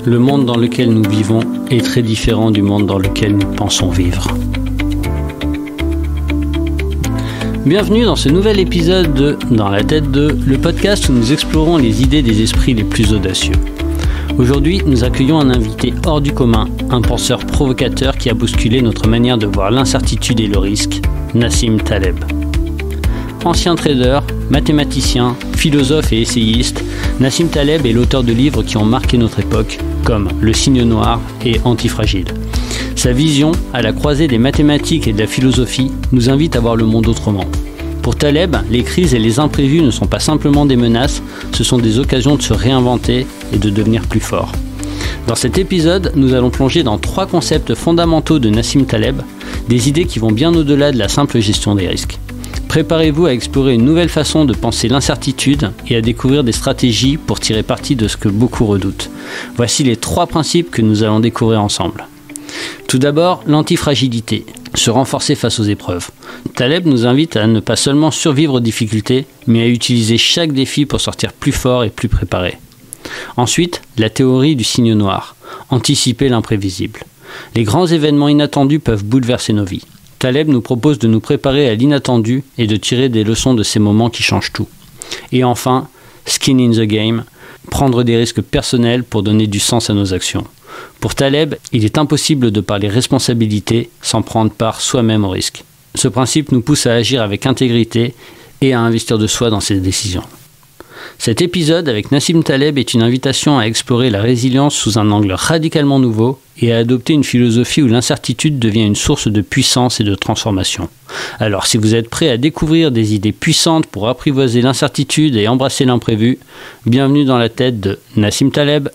Le monde dans lequel nous vivons est très différent du monde dans lequel nous pensons vivre. Bienvenue dans ce nouvel épisode de Dans la tête de, le podcast où nous explorons les idées des esprits les plus audacieux. Aujourd'hui, nous accueillons un invité hors du commun, un penseur provocateur qui a bousculé notre manière de voir l'incertitude et le risque, Nassim Taleb. Ancien trader, mathématicien, philosophe et essayiste, Nassim Taleb est l'auteur de livres qui ont marqué notre époque, comme Le Signe Noir et Antifragile. Sa vision, à la croisée des mathématiques et de la philosophie, nous invite à voir le monde autrement. Pour Taleb, les crises et les imprévus ne sont pas simplement des menaces, ce sont des occasions de se réinventer et de devenir plus fort. Dans cet épisode, nous allons plonger dans 3 concepts fondamentaux de Nassim Taleb, des idées qui vont bien au-delà de la simple gestion des risques. Préparez-vous à explorer une nouvelle façon de penser l'incertitude et à découvrir des stratégies pour tirer parti de ce que beaucoup redoutent. Voici les 3 principes que nous allons découvrir ensemble. Tout d'abord, l'antifragilité, se renforcer face aux épreuves. Taleb nous invite à ne pas seulement survivre aux difficultés, mais à utiliser chaque défi pour sortir plus fort et plus préparé. Ensuite, la théorie du signe noir, anticiper l'imprévisible. Les grands événements inattendus peuvent bouleverser nos vies. Taleb nous propose de nous préparer à l'inattendu et de tirer des leçons de ces moments qui changent tout. Et enfin, skin in the game, prendre des risques personnels pour donner du sens à nos actions. Pour Taleb, il est impossible de parler responsabilité sans prendre part soi-même au risque. Ce principe nous pousse à agir avec intégrité et à investir de soi dans ses décisions. Cet épisode avec Nassim Taleb est une invitation à explorer la résilience sous un angle radicalement nouveau et à adopter une philosophie où l'incertitude devient une source de puissance et de transformation. Alors si vous êtes prêt à découvrir des idées puissantes pour apprivoiser l'incertitude et embrasser l'imprévu, bienvenue dans la tête de Nassim Taleb.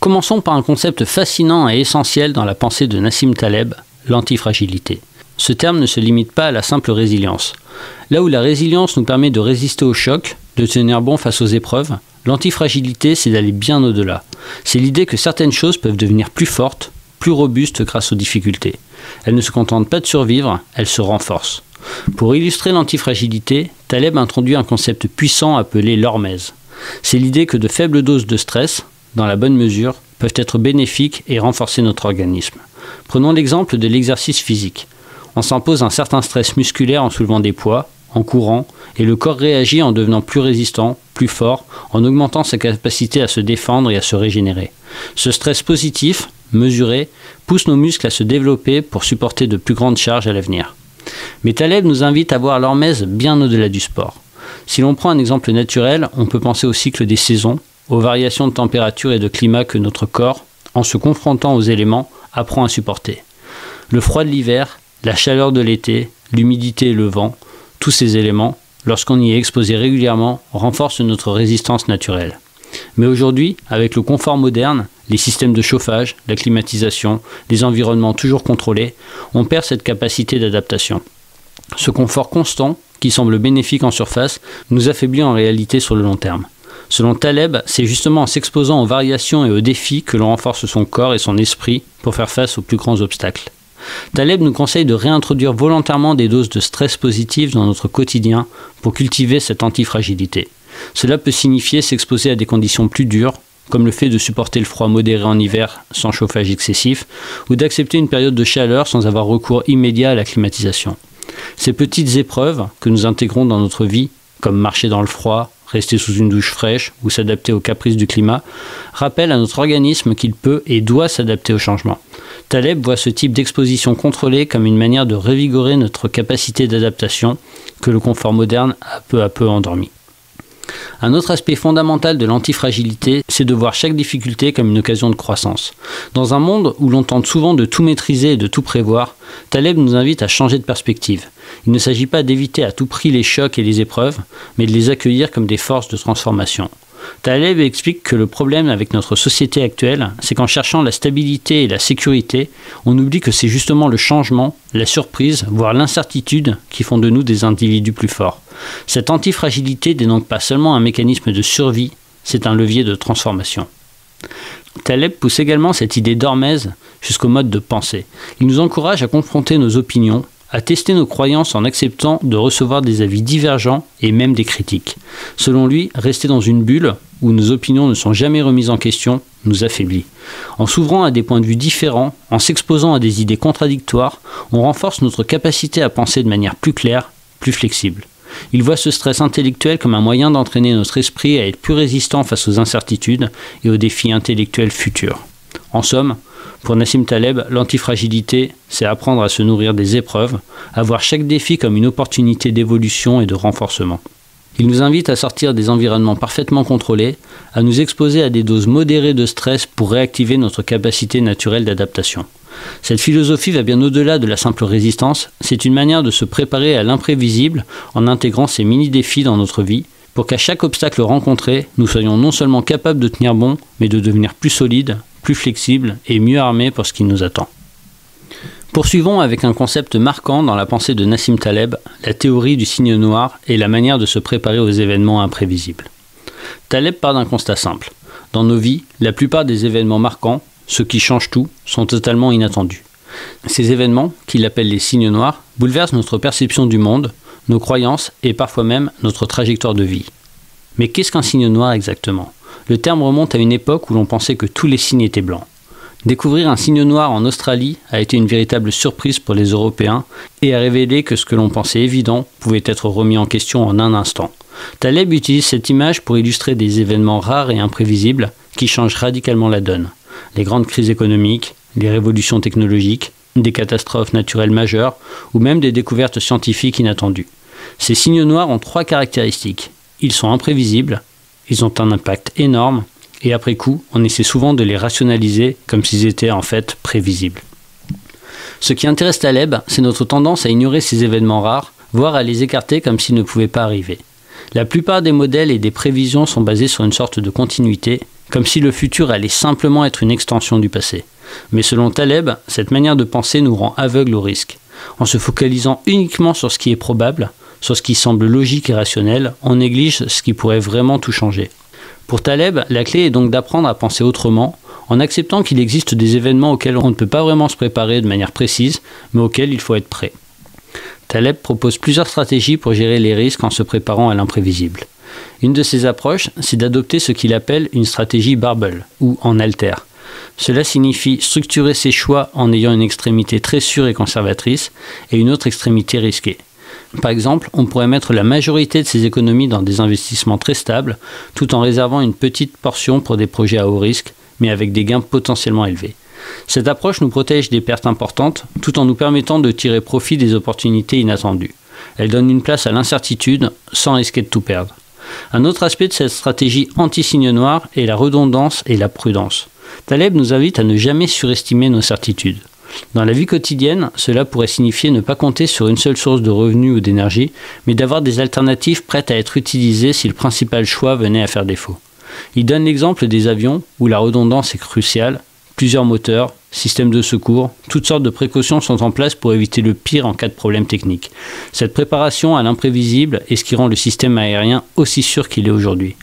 Commençons par un concept fascinant et essentiel dans la pensée de Nassim Taleb, l'antifragilité. Ce terme ne se limite pas à la simple résilience. Là où la résilience nous permet de résister aux chocs, de tenir bon face aux épreuves, l'antifragilité, c'est d'aller bien au-delà. C'est l'idée que certaines choses peuvent devenir plus fortes, plus robustes grâce aux difficultés. Elles ne se contentent pas de survivre, elles se renforcent. Pour illustrer l'antifragilité, Taleb introduit un concept puissant appelé l'hormèse. C'est l'idée que de faibles doses de stress, dans la bonne mesure, peuvent être bénéfiques et renforcer notre organisme. Prenons l'exemple de l'exercice physique. On s'impose un certain stress musculaire en soulevant des poids, en courant, et le corps réagit en devenant plus résistant, plus fort, en augmentant sa capacité à se défendre et à se régénérer. Ce stress positif, mesuré, pousse nos muscles à se développer pour supporter de plus grandes charges à l'avenir. Mais Taleb nous invite à voir l'hormèse bien au-delà du sport. Si l'on prend un exemple naturel, on peut penser au cycle des saisons, aux variations de température et de climat que notre corps, en se confrontant aux éléments, apprend à supporter. Le froid de l'hiver, la chaleur de l'été, l'humidité et le vent, tous ces éléments, lorsqu'on y est exposé régulièrement, renforcent notre résistance naturelle. Mais aujourd'hui, avec le confort moderne, les systèmes de chauffage, la climatisation, les environnements toujours contrôlés, on perd cette capacité d'adaptation. Ce confort constant, qui semble bénéfique en surface, nous affaiblit en réalité sur le long terme. Selon Taleb, c'est justement en s'exposant aux variations et aux défis que l'on renforce son corps et son esprit pour faire face aux plus grands obstacles. Taleb nous conseille de réintroduire volontairement des doses de stress positives dans notre quotidien pour cultiver cette antifragilité. Cela peut signifier s'exposer à des conditions plus dures, comme le fait de supporter le froid modéré en hiver sans chauffage excessif, ou d'accepter une période de chaleur sans avoir recours immédiat à la climatisation. Ces petites épreuves que nous intégrons dans notre vie, comme marcher dans le froid, rester sous une douche fraîche ou s'adapter aux caprices du climat, rappellent à notre organisme qu'il peut et doit s'adapter au changement. Taleb voit ce type d'exposition contrôlée comme une manière de revigorer notre capacité d'adaptation que le confort moderne a peu à peu endormi. Un autre aspect fondamental de l'antifragilité, c'est de voir chaque difficulté comme une occasion de croissance. Dans un monde où l'on tente souvent de tout maîtriser et de tout prévoir, Taleb nous invite à changer de perspective. Il ne s'agit pas d'éviter à tout prix les chocs et les épreuves, mais de les accueillir comme des forces de transformation. Taleb explique que le problème avec notre société actuelle, c'est qu'en cherchant la stabilité et la sécurité, on oublie que c'est justement le changement, la surprise, voire l'incertitude qui font de nous des individus plus forts. Cette antifragilité n'est donc pas seulement un mécanisme de survie, c'est un levier de transformation. Taleb pousse également cette idée d'hormèse jusqu'au mode de pensée. Il nous encourage à confronter nos opinions, à tester nos croyances en acceptant de recevoir des avis divergents et même des critiques. Selon lui, rester dans une bulle où nos opinions ne sont jamais remises en question nous affaiblit. En s'ouvrant à des points de vue différents, en s'exposant à des idées contradictoires, on renforce notre capacité à penser de manière plus claire, plus flexible. Il voit ce stress intellectuel comme un moyen d'entraîner notre esprit à être plus résistant face aux incertitudes et aux défis intellectuels futurs. En somme, pour Nassim Taleb, l'antifragilité, c'est apprendre à se nourrir des épreuves, à voir chaque défi comme une opportunité d'évolution et de renforcement. Il nous invite à sortir des environnements parfaitement contrôlés, à nous exposer à des doses modérées de stress pour réactiver notre capacité naturelle d'adaptation. Cette philosophie va bien au-delà de la simple résistance, c'est une manière de se préparer à l'imprévisible en intégrant ces mini-défis dans notre vie, pour qu'à chaque obstacle rencontré, nous soyons non seulement capables de tenir bon, mais de devenir plus solides, plus flexibles et mieux armés pour ce qui nous attend. Poursuivons avec un concept marquant dans la pensée de Nassim Taleb, la théorie du signe noir et la manière de se préparer aux événements imprévisibles. Taleb part d'un constat simple. Dans nos vies, la plupart des événements marquants, ceux qui changent tout, sont totalement inattendus. Ces événements, qu'il appelle les signes noirs, bouleversent notre perception du monde, nos croyances et parfois même notre trajectoire de vie. Mais qu'est-ce qu'un signe noir exactement ? Le terme remonte à une époque où l'on pensait que tous les signes étaient blancs. Découvrir un signe noir en Australie a été une véritable surprise pour les Européens et a révélé que ce que l'on pensait évident pouvait être remis en question en un instant. Taleb utilise cette image pour illustrer des événements rares et imprévisibles qui changent radicalement la donne. Les grandes crises économiques, les révolutions technologiques, des catastrophes naturelles majeures ou même des découvertes scientifiques inattendues. Ces signes noirs ont 3 caractéristiques. Ils sont imprévisibles, ils ont un impact énorme et après coup, on essaie souvent de les rationaliser comme s'ils étaient en fait prévisibles. Ce qui intéresse Taleb, c'est notre tendance à ignorer ces événements rares, voire à les écarter comme s'ils ne pouvaient pas arriver. La plupart des modèles et des prévisions sont basés sur une sorte de continuité, comme si le futur allait simplement être une extension du passé. Mais selon Taleb, cette manière de penser nous rend aveugles au risque. En se focalisant uniquement sur ce qui est probable, sur ce qui semble logique et rationnel, on néglige ce qui pourrait vraiment tout changer. Pour Taleb, la clé est donc d'apprendre à penser autrement, en acceptant qu'il existe des événements auxquels on ne peut pas vraiment se préparer de manière précise, mais auxquels il faut être prêt. Taleb propose plusieurs stratégies pour gérer les risques en se préparant à l'imprévisible. Une de ces approches, c'est d'adopter ce qu'il appelle une stratégie barbell, ou en altère. Cela signifie structurer ses choix en ayant une extrémité très sûre et conservatrice et une autre extrémité risquée. Par exemple, on pourrait mettre la majorité de ses économies dans des investissements très stables, tout en réservant une petite portion pour des projets à haut risque, mais avec des gains potentiellement élevés. Cette approche nous protège des pertes importantes, tout en nous permettant de tirer profit des opportunités inattendues. Elle donne une place à l'incertitude, sans risquer de tout perdre. Un autre aspect de cette stratégie anti-signe noir est la redondance et la prudence. Taleb nous invite à ne jamais surestimer nos certitudes. Dans la vie quotidienne, cela pourrait signifier ne pas compter sur une seule source de revenus ou d'énergie, mais d'avoir des alternatives prêtes à être utilisées si le principal choix venait à faire défaut. Il donne l'exemple des avions, où la redondance est cruciale. Plusieurs moteurs, systèmes de secours, toutes sortes de précautions sont en place pour éviter le pire en cas de problème technique. Cette préparation à l'imprévisible est ce qui rend le système aérien aussi sûr qu'il est aujourd'hui.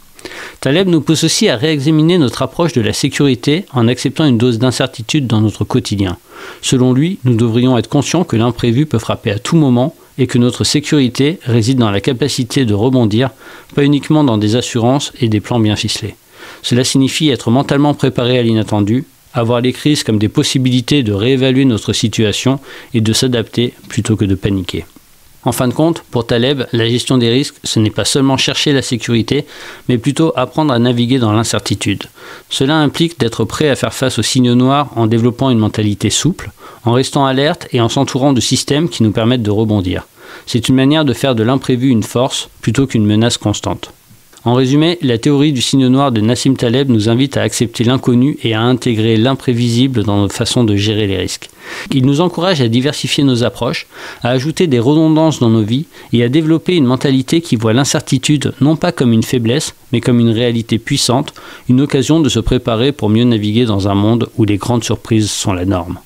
Taleb nous pousse aussi à réexaminer notre approche de la sécurité en acceptant une dose d'incertitude dans notre quotidien. Selon lui, nous devrions être conscients que l'imprévu peut frapper à tout moment et que notre sécurité réside dans la capacité de rebondir, pas uniquement dans des assurances et des plans bien ficelés. Cela signifie être mentalement préparé à l'inattendu, avoir les crises comme des possibilités de réévaluer notre situation et de s'adapter plutôt que de paniquer. En fin de compte, pour Taleb, la gestion des risques, ce n'est pas seulement chercher la sécurité, mais plutôt apprendre à naviguer dans l'incertitude. Cela implique d'être prêt à faire face aux signes noirs en développant une mentalité souple, en restant alerte et en s'entourant de systèmes qui nous permettent de rebondir. C'est une manière de faire de l'imprévu une force plutôt qu'une menace constante. En résumé, la théorie du signe noir de Nassim Taleb nous invite à accepter l'inconnu et à intégrer l'imprévisible dans notre façon de gérer les risques. Il nous encourage à diversifier nos approches, à ajouter des redondances dans nos vies et à développer une mentalité qui voit l'incertitude non pas comme une faiblesse, mais comme une réalité puissante, une occasion de se préparer pour mieux naviguer dans un monde où les grandes surprises sont la norme.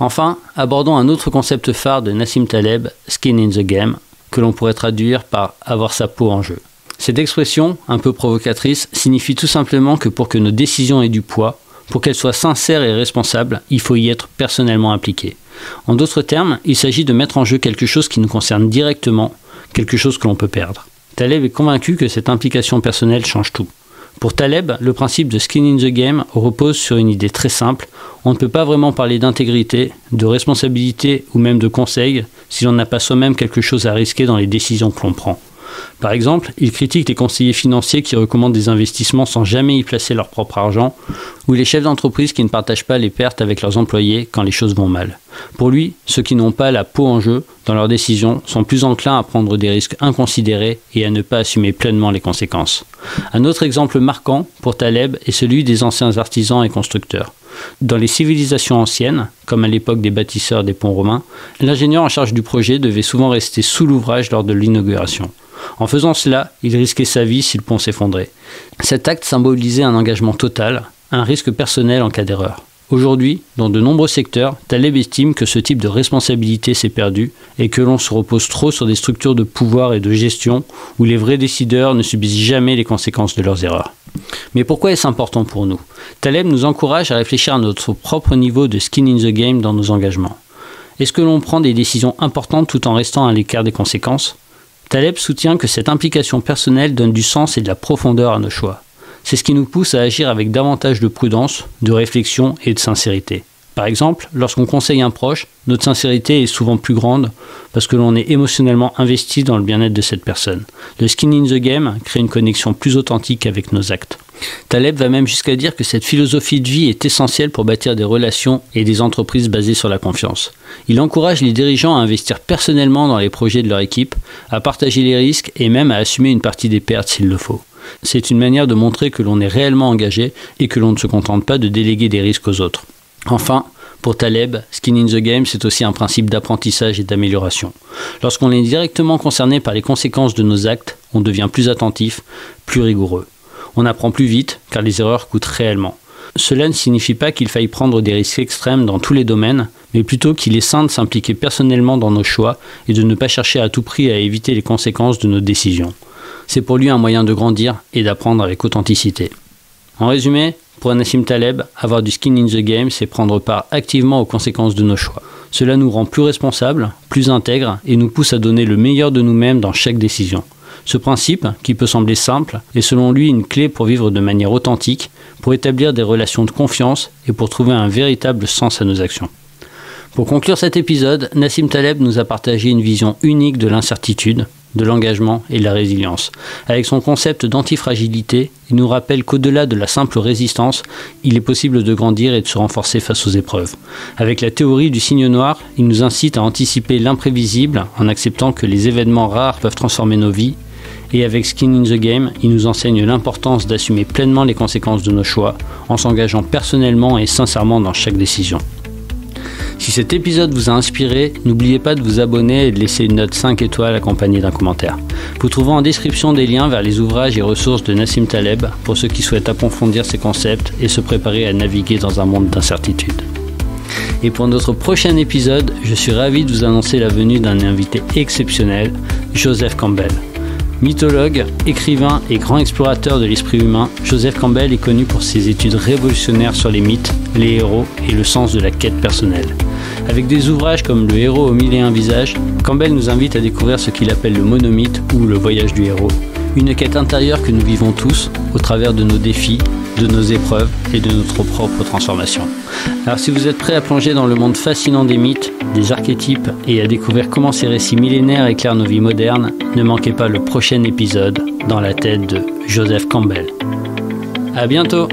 Enfin, abordons un autre concept phare de Nassim Taleb, skin in the game, que l'on pourrait traduire par avoir sa peau en jeu. Cette expression, un peu provocatrice, signifie tout simplement que pour que nos décisions aient du poids, pour qu'elles soient sincères et responsables, il faut y être personnellement impliqué. En d'autres termes, il s'agit de mettre en jeu quelque chose qui nous concerne directement, quelque chose que l'on peut perdre. Taleb est convaincu que cette implication personnelle change tout. Pour Taleb, le principe de skin in the game repose sur une idée très simple. On ne peut pas vraiment parler d'intégrité, de responsabilité ou même de conseil si l'on n'a pas soi-même quelque chose à risquer dans les décisions que l'on prend. Par exemple, il critique les conseillers financiers qui recommandent des investissements sans jamais y placer leur propre argent, ou les chefs d'entreprise qui ne partagent pas les pertes avec leurs employés quand les choses vont mal. Pour lui, ceux qui n'ont pas la peau en jeu dans leurs décisions sont plus enclins à prendre des risques inconsidérés et à ne pas assumer pleinement les conséquences. Un autre exemple marquant pour Taleb est celui des anciens artisans et constructeurs. Dans les civilisations anciennes, comme à l'époque des bâtisseurs des ponts romains, l'ingénieur en charge du projet devait souvent rester sous l'ouvrage lors de l'inauguration. En faisant cela, il risquait sa vie si le pont s'effondrait. Cet acte symbolisait un engagement total, un risque personnel en cas d'erreur. Aujourd'hui, dans de nombreux secteurs, Taleb estime que ce type de responsabilité s'est perdu et que l'on se repose trop sur des structures de pouvoir et de gestion où les vrais décideurs ne subissent jamais les conséquences de leurs erreurs. Mais pourquoi est-ce important pour nous ? Taleb nous encourage à réfléchir à notre propre niveau de skin in the game dans nos engagements. Est-ce que l'on prend des décisions importantes tout en restant à l'écart des conséquences ? Taleb soutient que cette implication personnelle donne du sens et de la profondeur à nos choix. C'est ce qui nous pousse à agir avec davantage de prudence, de réflexion et de sincérité. Par exemple, lorsqu'on conseille un proche, notre sincérité est souvent plus grande parce que l'on est émotionnellement investi dans le bien-être de cette personne. Le skin in the game crée une connexion plus authentique avec nos actes. Taleb va même jusqu'à dire que cette philosophie de vie est essentielle pour bâtir des relations et des entreprises basées sur la confiance. Il encourage les dirigeants à investir personnellement dans les projets de leur équipe, à partager les risques et même à assumer une partie des pertes s'il le faut. C'est une manière de montrer que l'on est réellement engagé et que l'on ne se contente pas de déléguer des risques aux autres. Enfin, pour Taleb, skin in the game, c'est aussi un principe d'apprentissage et d'amélioration. Lorsqu'on est directement concerné par les conséquences de nos actes, on devient plus attentif, plus rigoureux. On apprend plus vite, car les erreurs coûtent réellement. Cela ne signifie pas qu'il faille prendre des risques extrêmes dans tous les domaines, mais plutôt qu'il est sain de s'impliquer personnellement dans nos choix et de ne pas chercher à tout prix à éviter les conséquences de nos décisions. C'est pour lui un moyen de grandir et d'apprendre avec authenticité. En résumé, pour Nassim Taleb, avoir du skin in the game, c'est prendre part activement aux conséquences de nos choix. Cela nous rend plus responsables, plus intègres et nous pousse à donner le meilleur de nous-mêmes dans chaque décision. Ce principe, qui peut sembler simple, est selon lui une clé pour vivre de manière authentique, pour établir des relations de confiance et pour trouver un véritable sens à nos actions. Pour conclure cet épisode, Nassim Taleb nous a partagé une vision unique de l'incertitude, de l'engagement et de la résilience. Avec son concept d'antifragilité, il nous rappelle qu'au-delà de la simple résistance, il est possible de grandir et de se renforcer face aux épreuves. Avec la théorie du signe noir, il nous incite à anticiper l'imprévisible en acceptant que les événements rares peuvent transformer nos vies. Et avec Skin in the Game, il nous enseigne l'importance d'assumer pleinement les conséquences de nos choix en s'engageant personnellement et sincèrement dans chaque décision. Si cet épisode vous a inspiré, n'oubliez pas de vous abonner et de laisser une note 5 étoiles accompagnée d'un commentaire. Vous trouverez en description des liens vers les ouvrages et ressources de Nassim Taleb pour ceux qui souhaitent approfondir ces concepts et se préparer à naviguer dans un monde d'incertitude. Et pour notre prochain épisode, je suis ravi de vous annoncer la venue d'un invité exceptionnel, Joseph Campbell. Mythologue, écrivain et grand explorateur de l'esprit humain, Joseph Campbell est connu pour ses études révolutionnaires sur les mythes, les héros et le sens de la quête personnelle. Avec des ouvrages comme Le héros aux 1001 visages, Campbell nous invite à découvrir ce qu'il appelle le monomythe ou le voyage du héros. Une quête intérieure que nous vivons tous au travers de nos défis, de nos épreuves et de notre propre transformation. Alors si vous êtes prêt à plonger dans le monde fascinant des mythes, des archétypes et à découvrir comment ces récits millénaires éclairent nos vies modernes, ne manquez pas le prochain épisode dans la tête de Joseph Campbell. À bientôt!